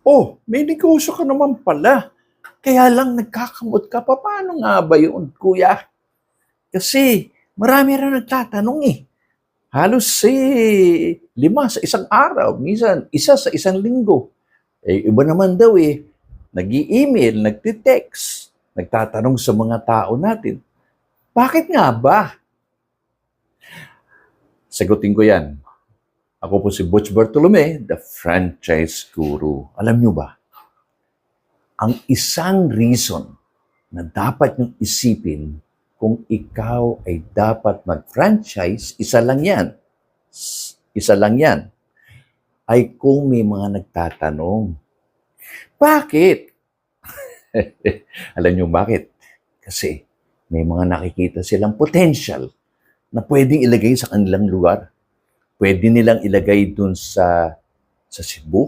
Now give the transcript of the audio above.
Oh, may negosyo ka naman pala. Kaya lang nagkakamot ka pa. Paano nga ba yun, kuya? Kasi marami rin nagtatanong eh. Halos 5 sa isang araw, minsan isa sa isang linggo. Iba naman daw nag-i-email, nagti-text, nagtatanong sa mga tao natin. Bakit nga ba? Sagutin ko yan. Ako po si Butch Bartolome, the franchise guru. Alam nyo ba, ang isang reason na dapat nyo isipin kung ikaw ay dapat mag-franchise, isa lang yan. Isa lang yan. Ay kung may mga nagtatanong. Bakit? Alam nyo bakit? Kasi may mga nakikita silang potential na pwedeng ilagay sa kanilang lugar. Pwede nilang ilagay dun sa Cebu,